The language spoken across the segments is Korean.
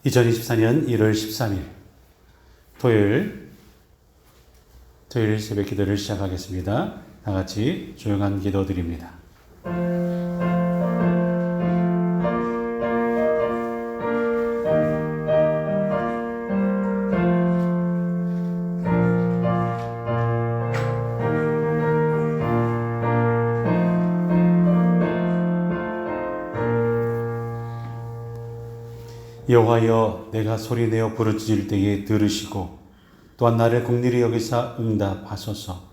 2024년 1월 13일 토요일 새벽 기도를 시작하겠습니다. 다 같이 조용한 기도 드립니다. 여호와여, 내가 소리내어 부르짖을 때에 들으시고 또한 나를 긍휼히 여기사 응답하소서.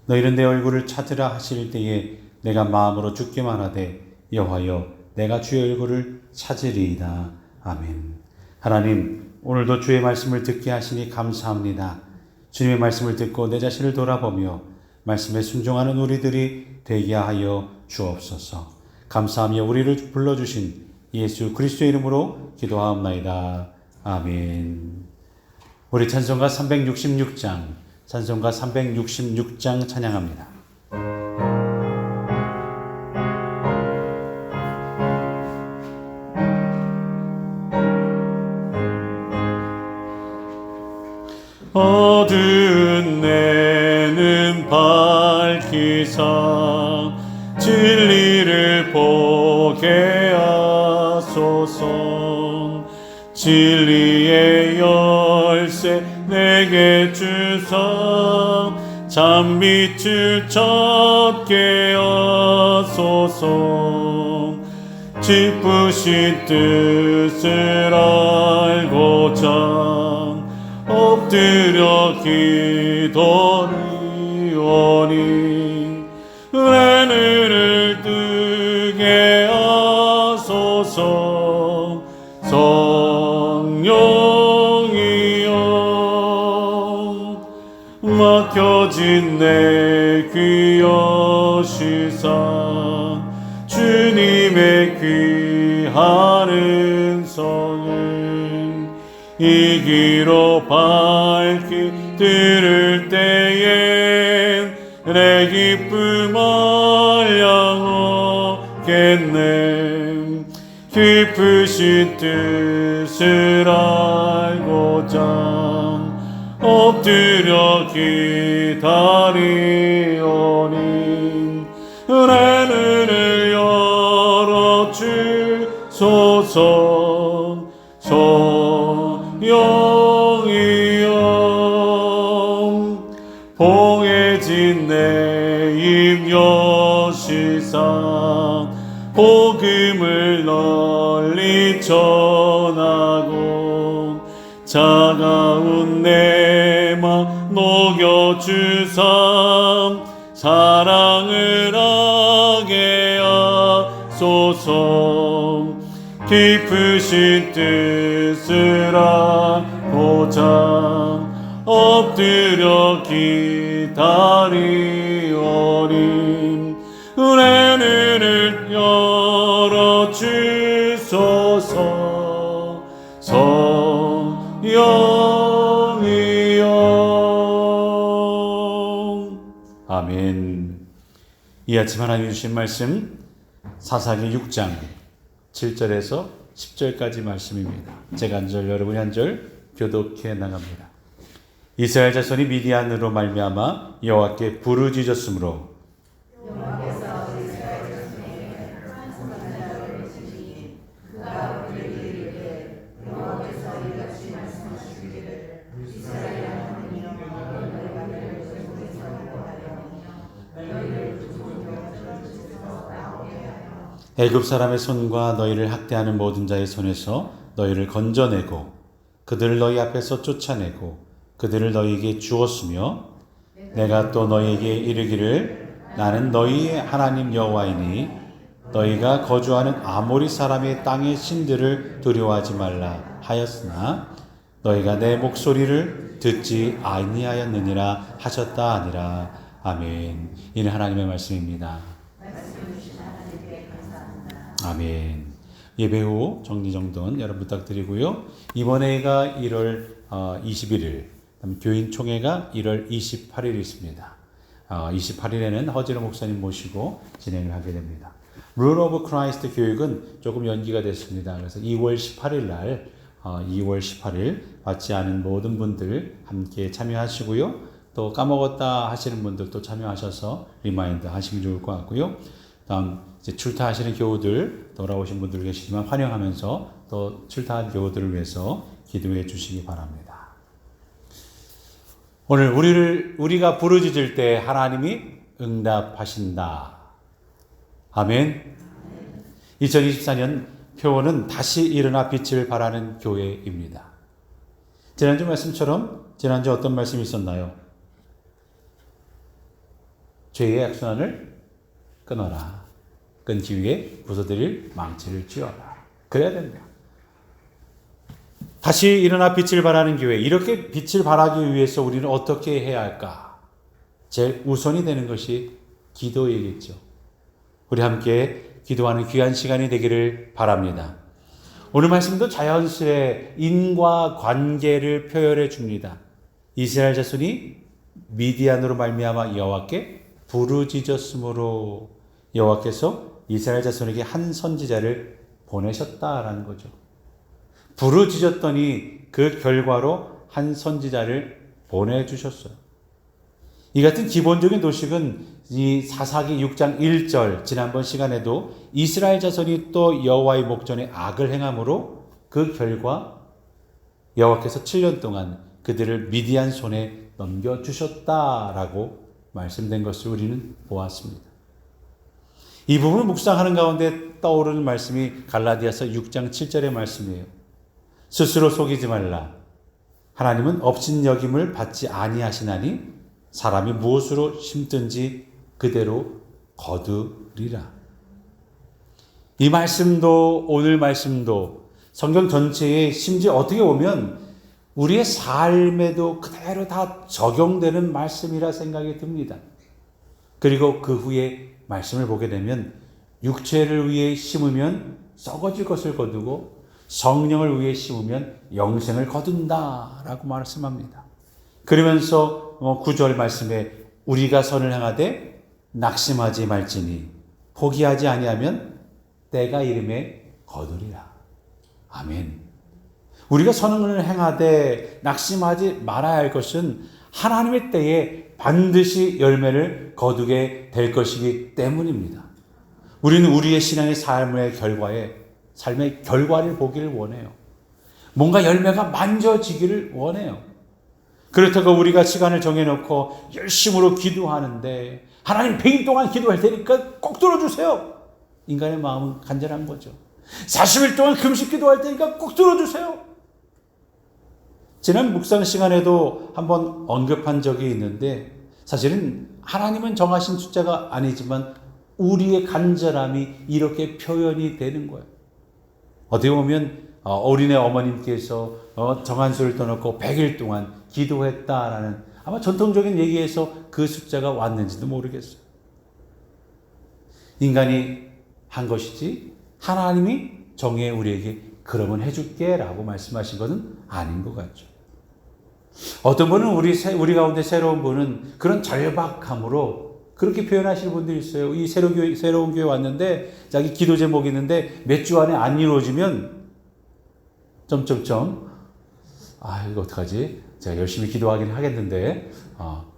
너희는 내 얼굴을 찾으라 하실 때에 내가 마음으로 죽기만 하되 여호와여, 내가 주의 얼굴을 찾으리이다. 아멘. 하나님, 오늘도 주의 말씀을 듣게 하시니 감사합니다. 주님의 말씀을 듣고 내 자신을 돌아보며 말씀에 순종하는 우리들이 되게 하여 주옵소서. 감사하며 우리를 불러주신 예수 그리스도의 이름으로 기도하옵나이다. 아멘. 우리 찬송가 366장 찬양합니다. 어두운 내는 밝히사 진리를 보게 하소서. 진리의 열쇠 내게 주사 잠빛을 찾게 하소서. 짚으신 뜻을 알고자 엎드려 기도리오니 은혜를 뜨게 하소서. 성령이여, 막혀진 내 귀 여시사 주님의 귀한 음성을 이 귀로 밝히 들을 때엔 내 기쁨 알량하겠네. 깊으신 뜻을 알고자 엎드려 기다리오니 은혜를 열어 주소서. 성령이여, 봉해진 내 입 여시사 복음을 널리 전하고 차가운 내 맘 녹여주사 사랑을 하게 하소서. 깊으신 뜻을 알고자 엎드려 기다리오니 은혜를 열어 주소서. 성령이여. 아멘. 이 아침 하나님 주신 말씀 사사기 6장 7절에서 10절까지 말씀입니다. 제가 한 절, 여러분이 한 절 교독해 나갑니다. 이스라엘 자손이 미디안으로 말미암아 여호와께 부르짖었으므로 애굽 사람의 손과 너희를 학대하는 모든 자의 손에서 너희를 건져내고 그들을 너희 앞에서 쫓아내고 그들을 너희에게 주었으며 내가 또 너희에게 이르기를 나는 너희의 하나님 여호와이니 너희가 거주하는 아모리 사람의 땅의 신들을 두려워하지 말라 하였으나 너희가 내 목소리를 듣지 아니하였느니라 하셨다 하니라. 아멘. 이는 하나님의 말씀입니다. 아멘. 예배 후 정리정돈 여러분 부탁드리고요. 이번에가 1월 21일, 교인 총회가 1월 28일 있습니다. 28일에는 허진호 목사님 모시고 진행을 하게 됩니다. Rule of Christ 교육은 조금 연기가 됐습니다. 그래서 2월 18일 날 2월 18일 받지 않은 모든 분들 함께 참여하시고요. 또 까먹었다 하시는 분들도 참여하셔서 리마인드 하시면 좋을 것 같고요. 다음 이제 출타하시는 교우들 돌아오신 분들 계시지만 환영하면서 또 출타한 교우들을 위해서 기도해 주시기 바랍니다. 오늘 우리가 부르짖을 때 하나님이 응답하신다. 아멘. 2024년 표어는 다시 일어나 빛을 발하는 교회입니다. 지난주 말씀처럼 지난주 어떤 말씀이 있었나요? 죄의 악순환을 끊어라. 끊기 위해 부서드릴 망치를 쥐어라. 그래야 됩니다. 다시 일어나 빛을 발하는 교회. 이렇게 빛을 발하기 위해서 우리는 어떻게 해야 할까? 제일 우선이 되는 것이 기도이겠죠. 우리 함께 기도하는 귀한 시간이 되기를 바랍니다. 오늘 말씀도 자연스레 인과관계를 표현해 줍니다. 이스라엘 자손이 미디안으로 말미암아 여호와께 부르짖었으므로 여호와께서 이스라엘 자손에게 한 선지자를 보내셨다라는 거죠. 부르짖었더니 그 결과로 한 선지자를 보내주셨어요. 이 같은 기본적인 도식은 이 사사기 6장 1절 지난번 시간에도 이스라엘 자손이 또 여호와의 목전에 악을 행함으로 그 결과 여호와께서 7년 동안 그들을 미디안 손에 넘겨주셨다라고 말씀된 것을 우리는 보았습니다. 이 부분을 묵상하는 가운데 떠오르는 말씀이 갈라디아서 6장 7절의 말씀이에요. 스스로 속이지 말라. 하나님은 업신여김을 받지 아니하시나니 사람이 무엇으로 심든지 그대로 거두리라. 이 말씀도 오늘 말씀도 성경 전체에 심지어 어떻게 보면 우리의 삶에도 그대로 다 적용되는 말씀이라 생각이 듭니다. 그리고 그 후에 말씀을 보게 되면 육체를 위해 심으면 썩어질 것을 거두고 성령을 위해 심으면 영생을 거둔다라고 말씀합니다. 그러면서 9절 말씀에 우리가 선을 행하되 낙심하지 말지니 포기하지 아니하면 때가 이름에 거두리라. 아멘. 우리가 선을 행하되 낙심하지 말아야 할 것은 하나님의 때에 반드시 열매를 거두게 될 것이기 때문입니다. 우리는 우리의 신앙의 삶의 결과를 보기를 원해요. 뭔가 열매가 만져지기를 원해요. 그렇다고 우리가 시간을 정해놓고 열심으로 기도하는데 하나님 100일 동안 기도할 테니까 꼭 들어주세요. 인간의 마음은 간절한 거죠. 40일 동안 금식 기도할 테니까 꼭 들어주세요. 지난 묵상 시간에도 한번 언급한 적이 있는데 사실은 하나님은 정하신 숫자가 아니지만 우리의 간절함이 이렇게 표현이 되는 거예요. 어떻게 보면 어린애 어머님께서 정한 수를 떠놓고 100일 동안 기도했다라는 아마 전통적인 얘기에서 그 숫자가 왔는지도 모르겠어요. 인간이 한 것이지 하나님이 정해 우리에게 그러면 해줄게 라고 말씀하신 것은 아닌 것 같죠. 어떤 분은 우리 가운데 새로운 분은 그런 절박함으로 그렇게 표현하시는 분들이 있어요. 이 새로운 교회 왔는데 자기 기도 제목이 있는데 몇 주 안에 안 이루어지면 이거 어떡하지? 제가 열심히 기도하긴 하겠는데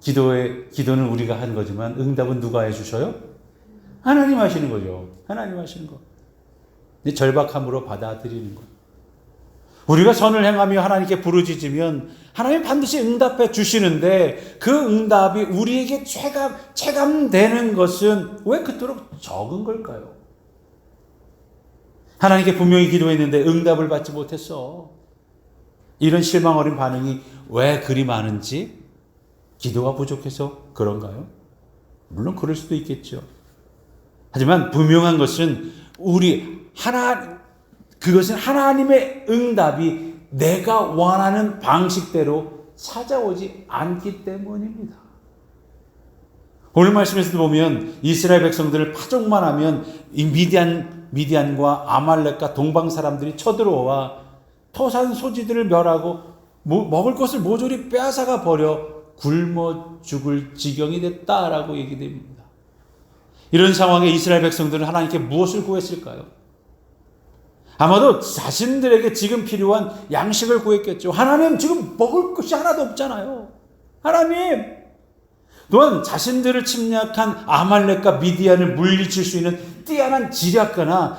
기도는 우리가 하는 거지만 응답은 누가 해주셔요? 하나님 하시는 거죠. 하나님 하시는 거. 절박함으로 받아들이는 거. 우리가 선을 행하며 하나님께 부르짖으면 하나님 반드시 응답해 주시는데 그 응답이 우리에게 체감되는 것은 왜 그토록 적은 걸까요? 하나님께 분명히 기도했는데 응답을 받지 못했어. 이런 실망 어린 반응이 왜 그리 많은지 기도가 부족해서 그런가요? 물론 그럴 수도 있겠죠. 하지만 분명한 것은 그것은 하나님의 응답이 내가 원하는 방식대로 찾아오지 않기 때문입니다. 오늘 말씀에서도 보면 이스라엘 백성들을 파종만 하면 이 미디안과 아말렉과 동방 사람들이 쳐들어와 토산 소지들을 멸하고 먹을 것을 모조리 빼앗아가 버려 굶어 죽을 지경이 됐다라고 얘기됩니다. 이런 상황에 이스라엘 백성들은 하나님께 무엇을 구했을까요? 아마도 자신들에게 지금 필요한 양식을 구했겠죠. 하나님, 지금 먹을 것이 하나도 없잖아요. 하나님. 또한 자신들을 침략한 아말렉과 미디안을 물리칠 수 있는 뛰어난 지략가나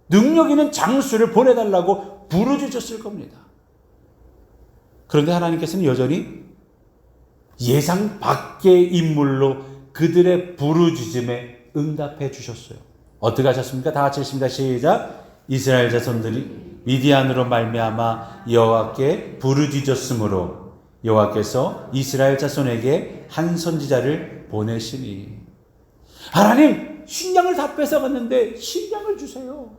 능력 있는 장수를 보내달라고 부르짖었을 겁니다. 그런데 하나님께서는 여전히 예상 밖의 인물로 그들의 부르짖음에 응답해 주셨어요. 어떻게 하셨습니까? 다 같이 읽습니다. 시작. 이스라엘 자손들이 미디안으로 말미암아 여호와께 부르짖었으므로 여호와께서 이스라엘 자손에게 한 선지자를 보내시니. 하나님, 식량을 다 뺏어갔는데 식량을 주세요.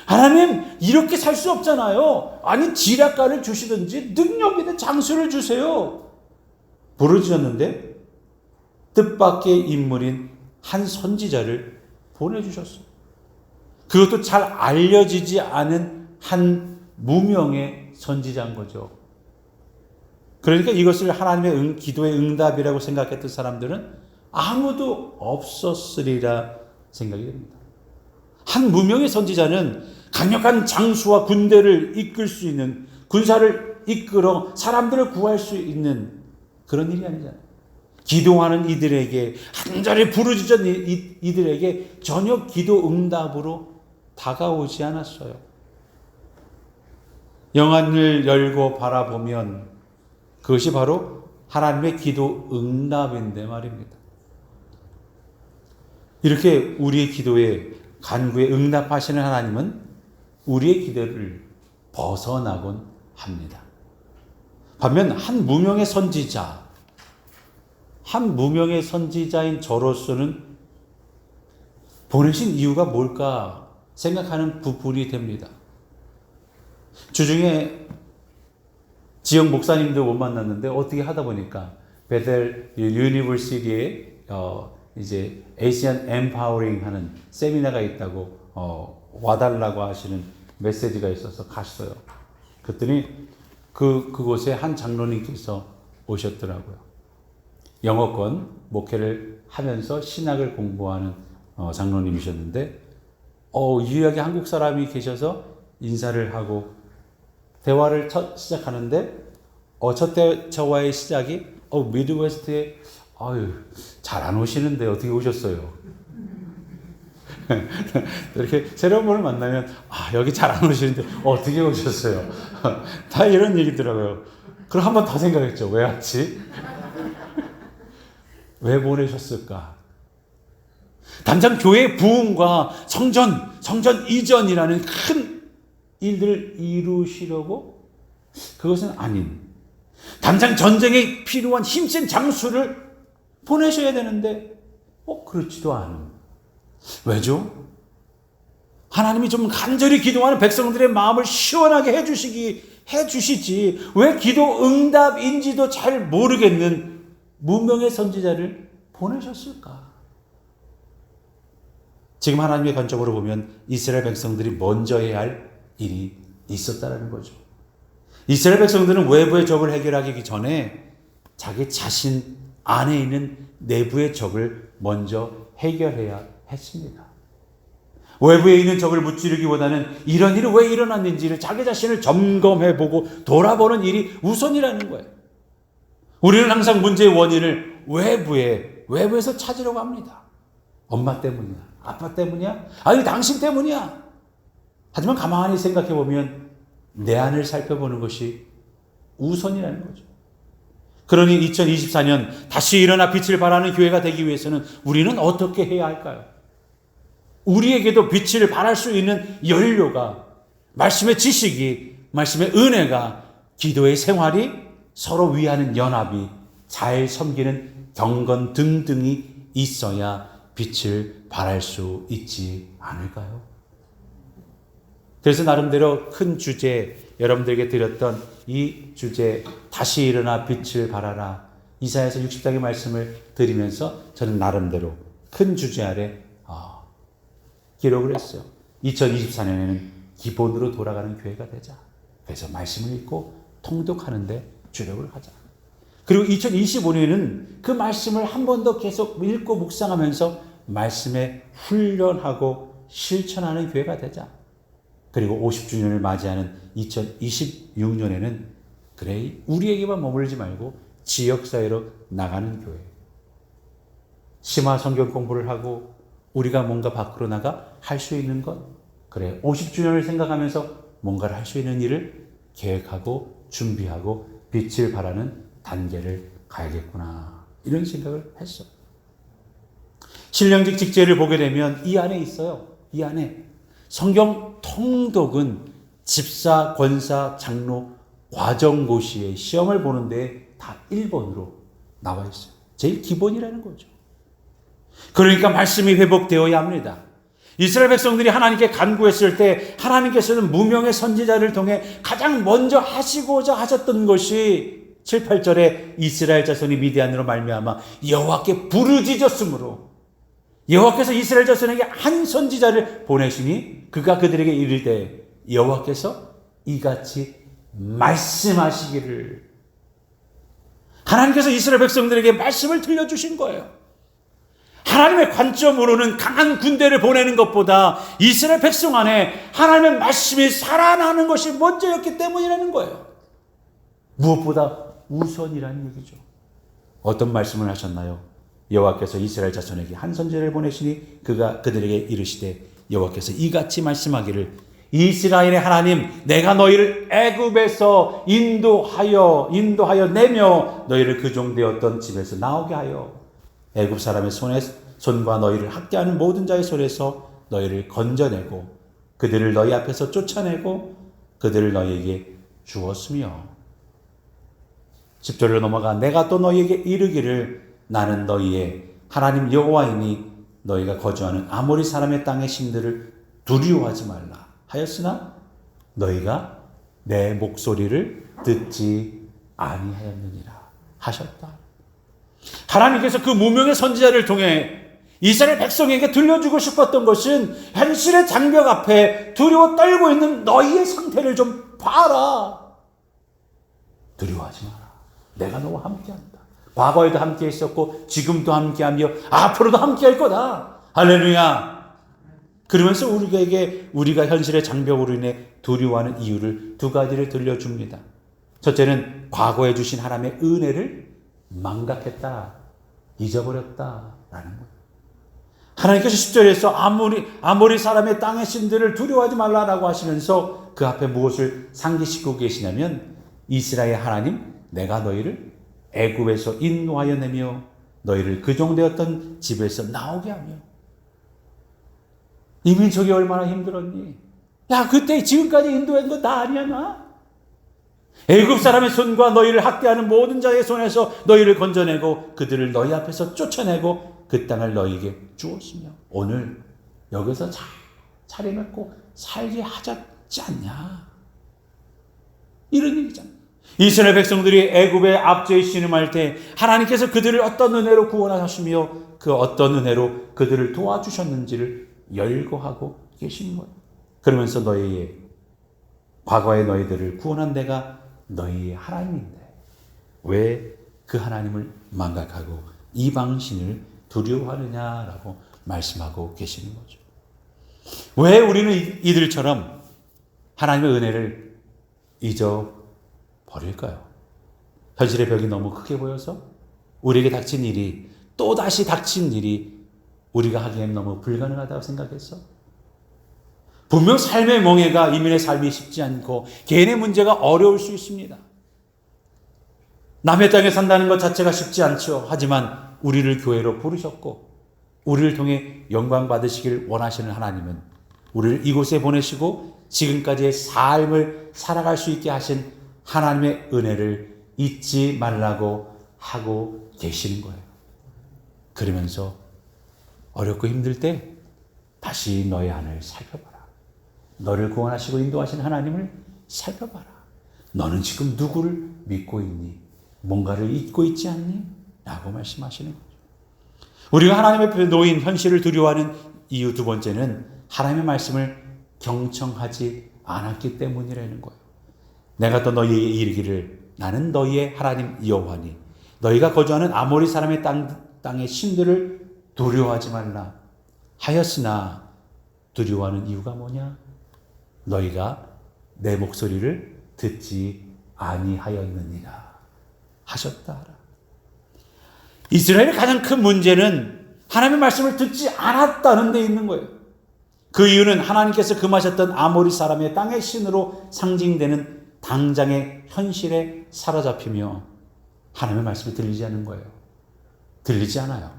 하나님, 이렇게 살 수 없잖아요. 아니, 지략가를 주시든지 능력 있는 장수를 주세요. 부르짖었는데 뜻밖의 인물인 한 선지자를 보내주셨어요. 그것도 잘 알려지지 않은 한 무명의 선지자인 거죠. 그러니까 이것을 하나님의 기도의 응답이라고 생각했던 사람들은 아무도 없었으리라 생각이 됩니다. 한 무명의 선지자는 강력한 장수와 군대를 이끌 수 있는, 군사를 이끌어 사람들을 구할 수 있는 그런 일이 아니잖아요. 기도하는 이들에게, 한 자리 부르짖은 이들에게 전혀 기도 응답으로 다가오지 않았어요. 영안을 열고 바라보면 그것이 바로 하나님의 기도 응답인데 말입니다. 이렇게 우리의 기도에 간구에 응답하시는 하나님은 우리의 기도를 벗어나곤 합니다. 반면 한 무명의 선지자인 저로서는 보내신 이유가 뭘까 생각하는 부분이 됩니다. 주중에 지역 목사님들 못 만났는데 어떻게 하다 보니까 베델 유니버시티에 이제 에이시안 엠파워링 하는 세미나가 있다고 와달라고 하시는 메시지가 있어서 갔어요. 그랬더니 그곳에 한 장로님께서 오셨더라고요. 영어권 목회를 하면서 신학을 공부하는 장로님이셨는데 유일하게 한국 사람이 계셔서 인사를 하고 대화를 시작하는데 저와의 시작이 미드웨스트에 잘 안 오시는데 어떻게 오셨어요? 이렇게 새로운 분을 만나면 여기 잘 안 오시는데 어떻게 오셨어요? 다 이런 얘기더라고요. 그럼 한 번 더 생각했죠. 왜 왔지? 왜 보내셨을까? 당장 교회 부흥과 성전 이전이라는 큰 일들을 이루시려고? 그것은 아닌, 당장 전쟁에 필요한 힘센 장수를 보내셔야 되는데 그렇지도 않은. 왜죠? 하나님이 좀 간절히 기도하는 백성들의 마음을 시원하게 해주시지 왜 기도 응답인지도 잘 모르겠는 무명의 선지자를 보내셨을까? 지금 하나님의 관점으로 보면 이스라엘 백성들이 먼저 해야 할 일이 있었다는 거죠. 이스라엘 백성들은 외부의 적을 해결하기 전에 자기 자신 안에 있는 내부의 적을 먼저 해결해야 했습니다. 외부에 있는 적을 무찌르기보다는 이런 일이 왜 일어났는지를 자기 자신을 점검해보고 돌아보는 일이 우선이라는 거예요. 우리는 항상 문제의 원인을 외부에서 찾으려고 합니다. 엄마 때문이야? 아빠 때문이야? 아니 당신 때문이야? 하지만 가만히 생각해보면 내 안을 살펴보는 것이 우선이라는 거죠. 그러니 2024년 다시 일어나 빛을 발하는 교회가 되기 위해서는 우리는 어떻게 해야 할까요? 우리에게도 빛을 발할 수 있는 연료가, 말씀의 지식이, 말씀의 은혜가, 기도의 생활이, 서로 위하는 연합이, 잘 섬기는 경건 등등이 있어야 빛을 발할 수 있지 않을까요? 그래서 나름대로 큰 주제, 여러분들에게 드렸던 이 주제, 다시 일어나 빛을 발하라, 이사야서 60장의 말씀을 드리면서 저는 나름대로 큰 주제 아래 기록을 했어요. 2024년에는 기본으로 돌아가는 교회가 되자. 그래서 말씀을 읽고 통독하는데 주력을 하자. 그리고 2025년에는 그 말씀을 한 번 더 계속 읽고 묵상하면서 말씀에 훈련하고 실천하는 교회가 되자. 그리고 50주년을 맞이하는 2026년에는 그래, 우리에게만 머물지 말고 지역사회로 나가는 교회. 심화 성경 공부를 하고 우리가 뭔가 밖으로 나가 할 수 있는 것. 그래, 50주년을 생각하면서 뭔가를 할 수 있는 일을 계획하고 준비하고 빛을 발하는 단계를 가야겠구나. 이런 생각을 했어. 신령직 직제를 보게 되면 이 안에 있어요. 이 안에. 성경 통독은 집사, 권사, 장로, 과정고시의 시험을 보는데 다 1번으로 나와 있어요. 제일 기본이라는 거죠. 그러니까 말씀이 회복되어야 합니다. 이스라엘 백성들이 하나님께 간구했을 때 하나님께서는 무명의 선지자를 통해 가장 먼저 하시고자 하셨던 것이 7, 8절에 이스라엘 자손이 미디안으로 말미암아 여호와께 부르짖었으므로 여호와께서 이스라엘 자손에게 한 선지자를 보내시니 그가 그들에게 이르되 여호와께서 이같이 말씀하시기를. 하나님께서 이스라엘 백성들에게 말씀을 들려주신 거예요. 하나님의 관점으로는 강한 군대를 보내는 것보다 이스라엘 백성 안에 하나님의 말씀이 살아나는 것이 먼저였기 때문이라는 거예요. 무엇보다 우선이라는 얘기죠. 어떤 말씀을 하셨나요? 여호와께서 이스라엘 자손에게 한 선지자를 보내시니 그가 그들에게 이르시되 여호와께서 이같이 말씀하기를 이스라엘의 하나님 내가 너희를 애굽에서 인도하여 내며 너희를 그 종되었던 집에서 나오게 하여 애굽 사람의 손과 너희를 학대하는 모든 자의 손에서 너희를 건져내고 그들을 너희 앞에서 쫓아내고 그들을 너희에게 주었으며 10절로 넘어가 내가 또 너희에게 이르기를 나는 너희의 하나님 여호와이니 너희가 거주하는 아모리 사람의 땅의 신들을 두려워하지 말라 하였으나 너희가 내 목소리를 듣지 아니하였느니라 하셨다. 하나님께서 그 무명의 선지자를 통해 이스라엘 백성에게 들려주고 싶었던 것은 현실의 장벽 앞에 두려워 떨고 있는 너희의 상태를 좀 봐라. 두려워하지 마라. 내가 너와 함께한다. 과거에도 함께 있었고 지금도 함께하며 앞으로도 함께할 거다. 할렐루야. 그러면서 우리가 현실의 장벽으로 인해 두려워하는 이유를 두 가지를 들려줍니다. 첫째는 과거에 주신 하나님의 은혜를 망각했다, 잊어버렸다라는 거예요. 하나님께서 10절에서 아모리 사람의 땅의 신들을 두려워하지 말라라고 하시면서 그 앞에 무엇을 상기시키고 계시냐면 이스라엘 하나님 내가 너희를 애굽에서 인도하여 내며 너희를 그 종되었던 집에서 나오게 하며. 이민 저기 얼마나 힘들었니? 야 그때 지금까지 인도한 거 다 아니야 나? 애굽 사람의 손과 너희를 학대하는 모든 자의 손에서 너희를 건져내고 그들을 너희 앞에서 쫓아내고 그 땅을 너희에게 주었으며 오늘 여기서 잘 차려놓고 살게 하셨지 않냐? 이런 얘기잖아. 이스라엘 백성들이 애굽의 압제에 신음할 때 하나님께서 그들을 어떤 은혜로 구원하셨으며 그 어떤 은혜로 그들을 도와주셨는지를 열거하고 계신 거예요. 그러면서 너희의 과거의 너희들을 구원한 내가 너희의 하나님인데 왜 그 하나님을 망각하고 이방신을 두려워하느냐라고 말씀하고 계시는 거죠. 왜 우리는 이들처럼 하나님의 은혜를 잊어버릴까요? 현실의 벽이 너무 크게 보여서 우리에게 닥친 일이 또다시 닥친 일이 우리가 하기엔 너무 불가능하다고 생각했어? 분명 삶의 멍해가 이민의 삶이 쉽지 않고 개인의 문제가 어려울 수 있습니다. 남의 땅에 산다는 것 자체가 쉽지 않죠. 하지만 우리를 교회로 부르셨고 우리를 통해 영광 받으시길 원하시는 하나님은 우리를 이곳에 보내시고 지금까지의 삶을 살아갈 수 있게 하신 하나님의 은혜를 잊지 말라고 하고 계시는 거예요. 그러면서 어렵고 힘들 때 다시 너의 안을 살펴봐라. 너를 구원하시고 인도하신 하나님을 살펴봐라. 너는 지금 누구를 믿고 있니? 뭔가를 잊고 있지 않니? 라고 말씀하시는 거죠. 우리가 하나님 앞에 놓인 현실을 두려워하는 이유 두 번째는 하나님의 말씀을 경청하지 않았기 때문이라는 거예요. 내가 또 너희에게 이르기를 나는 너희의 하나님 여호와니 너희가 거주하는 아모리 사람의 땅의 신들을 두려워하지 말라 하였으나 두려워하는 이유가 뭐냐? 너희가 내 목소리를 듣지 아니하였느니라 하셨다. 이스라엘의 가장 큰 문제는 하나님의 말씀을 듣지 않았다는 데 있는 거예요. 그 이유는 하나님께서 금하셨던 아모리 사람의 땅의 신으로 상징되는 당장의 현실에 사로잡히며 하나님의 말씀이 들리지 않는 거예요. 들리지 않아요.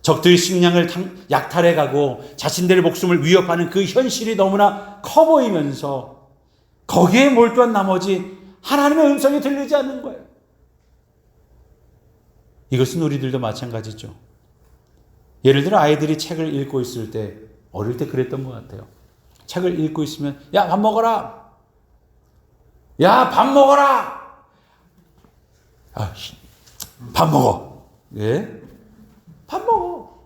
적들이 식량을 약탈해가고 자신들의 목숨을 위협하는 그 현실이 너무나 커 보이면서 거기에 몰두한 나머지 하나님의 음성이 들리지 않는 거예요. 이것은 우리들도 마찬가지죠. 예를 들어 아이들이 책을 읽고 있을 때, 어릴 때 그랬던 것 같아요. 책을 읽고 있으면 야, 밥 먹어라. 야, 밥 먹어라. 아, 밥 먹어. 예? 밥 먹어.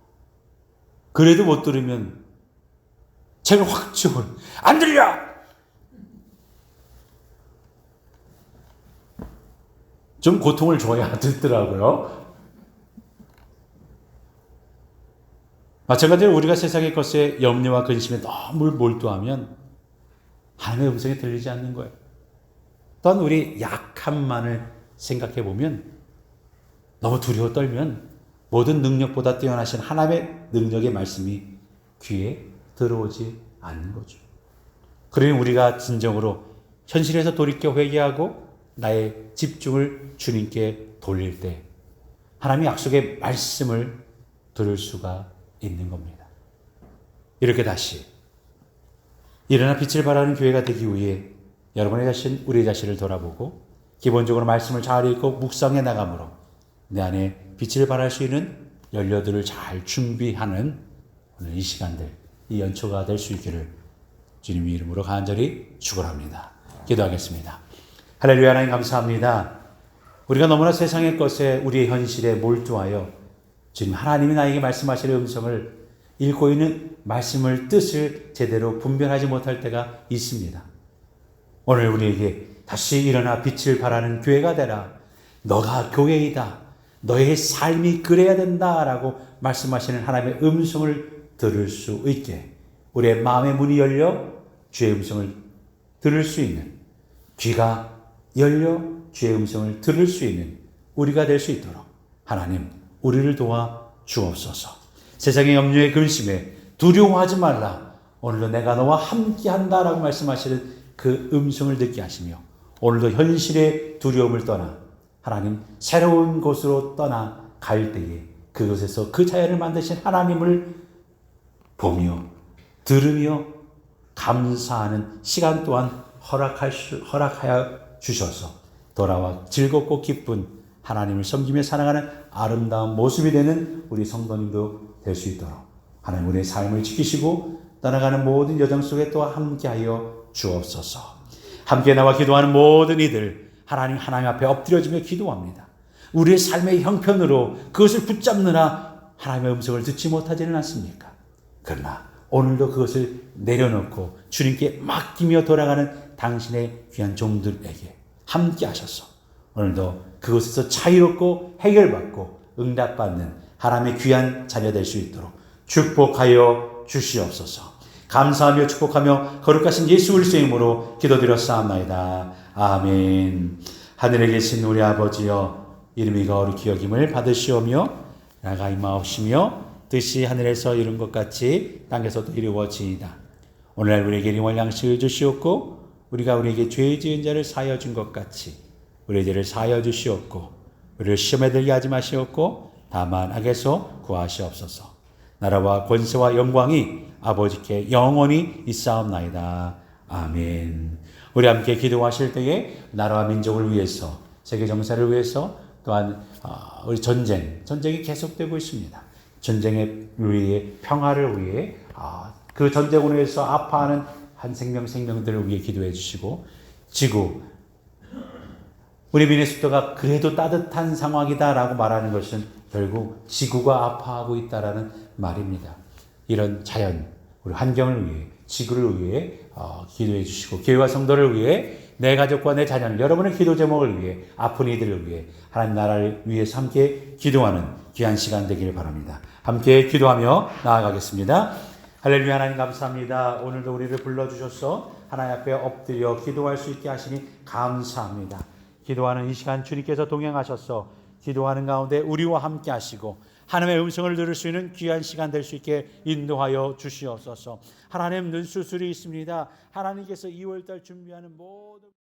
그래도 못 들으면 책을 확 치워. 안 들려. 좀 고통을 줘야 듣더라고요. 마찬가지로 우리가 세상의 것에 염려와 근심에 너무 몰두하면 하나님의 음성이 들리지 않는 거예요. 또한 우리 약함만을 생각해 보면 너무 두려워 떨면 모든 능력보다 뛰어나신 하나님의 능력의 말씀이 귀에 들어오지 않는 거죠. 그러니 우리가 진정으로 현실에서 돌이켜 회개하고 나의 집중을 주님께 돌릴 때 하나님의 약속의 말씀을 들을 수가 있는 겁니다. 이렇게 다시 일어나 빛을 발하는 교회가 되기 위해 여러분의 자신, 우리의 자신을 돌아보고 기본적으로 말씀을 잘 읽고 묵상해 나감으로 내 안에 빛을 발할 수 있는 연료들을 잘 준비하는 오늘 이 시간들, 이 연초가 될 수 있기를 주님의 이름으로 간절히 축원합니다. 기도하겠습니다. 할렐루야. 하나님 감사합니다. 우리가 너무나 세상의 것에 우리의 현실에 몰두하여 주님 하나님이 나에게 말씀하시는 음성을 읽고 있는 말씀을 뜻을 제대로 분별하지 못할 때가 있습니다. 오늘 우리에게 다시 일어나 빛을 발하는 교회가 되라. 너가 교회이다. 너의 삶이 그래야 된다라고 말씀하시는 하나님의 음성을 들을 수 있게 우리의 마음의 문이 열려 주의 음성을 들을 수 있는, 귀가 열려 주의 음성을 들을 수 있는 우리가 될 수 있도록 하나님 우리를 도와 주옵소서. 세상의 염려에 근심에 두려워하지 말라. 오늘도 내가 너와 함께한다라고 말씀하시는 그 음성을 듣게 하시며 오늘도 현실의 두려움을 떠나 하나님 새로운 곳으로 떠나 갈 때에 그곳에서 그 자연을 만드신 하나님을 보며 들으며 감사하는 시간 또한 허락하여 주셔서 돌아와 즐겁고 기쁜 하나님을 섬기며 살아가는 아름다운 모습이 되는 우리 성도님도 될 수 있도록 하나님 우리의 삶을 지키시고 떠나가는 모든 여정 속에 또 함께하여 주옵소서. 함께 나와 기도하는 모든 이들 하나님 앞에 엎드려지며 기도합니다. 우리의 삶의 형편으로 그것을 붙잡느라 하나님의 음성을 듣지 못하지는 않습니까? 그러나 오늘도 그것을 내려놓고 주님께 맡기며 돌아가는 당신의 귀한 종들에게 함께 하셔서 오늘도 그곳에서 자유롭고 해결받고 응답받는 하나님의 귀한 자녀 될 수 있도록 축복하여 주시옵소서. 감사하며 축복하며 거룩하신 예수 그리스도의 이름으로 기도드렸사옵나이다. 아멘. 하늘에 계신 우리 아버지여 이름이 거룩히 여김을 받으시오며 나가 임하옵시며 뜻이 하늘에서 이룬 것 같이 땅에서도 이루어지이다. 오늘날 우리에게 일용할 양식을 주시옵고 우리가 우리에게 죄 지은 자를 사하여 준 것 같이 우리의 죄를 사하여 주시옵고 우리를 시험에 들게 하지 마시옵고 다만 악에서 구하시옵소서. 나라와 권세와 영광이 아버지께 영원히 있사옵나이다. 아멘. 우리 함께 기도하실 때에 나라와 민족을 위해서 세계 정세를 위해서 또한 우리 전쟁이 계속되고 있습니다. 전쟁의 위해 평화를 위해 그 전쟁으로 해서 아파하는 한 생명들을 위해 기도해 주시고 지구 우리 미네소타가 그래도 따뜻한 상황이다라고 말하는 것은 결국 지구가 아파하고 있다라는 말입니다. 이런 자연, 우리 환경을 위해, 지구를 위해 기도해 주시고 교회와 성도를 위해 내 가족과 내 자녀를 여러분의 기도 제목을 위해 아픈 이들을 위해 하나님 나라를 위해서 함께 기도하는 귀한 시간 되기를 바랍니다. 함께 기도하며 나아가겠습니다. 할렐루야. 하나님 감사합니다. 오늘도 우리를 불러주셔서 하나님 앞에 엎드려 기도할 수 있게 하시니 감사합니다. 기도하는 이 시간 주님께서 동행하셔서 기도하는 가운데 우리와 함께 하시고 하나님의 음성을 들을 수 있는 귀한 시간 될 수 있게 인도하여 주시옵소서. 하나님, 눈수술이 있습니다. 하나님께서 2월달 준비하는 모든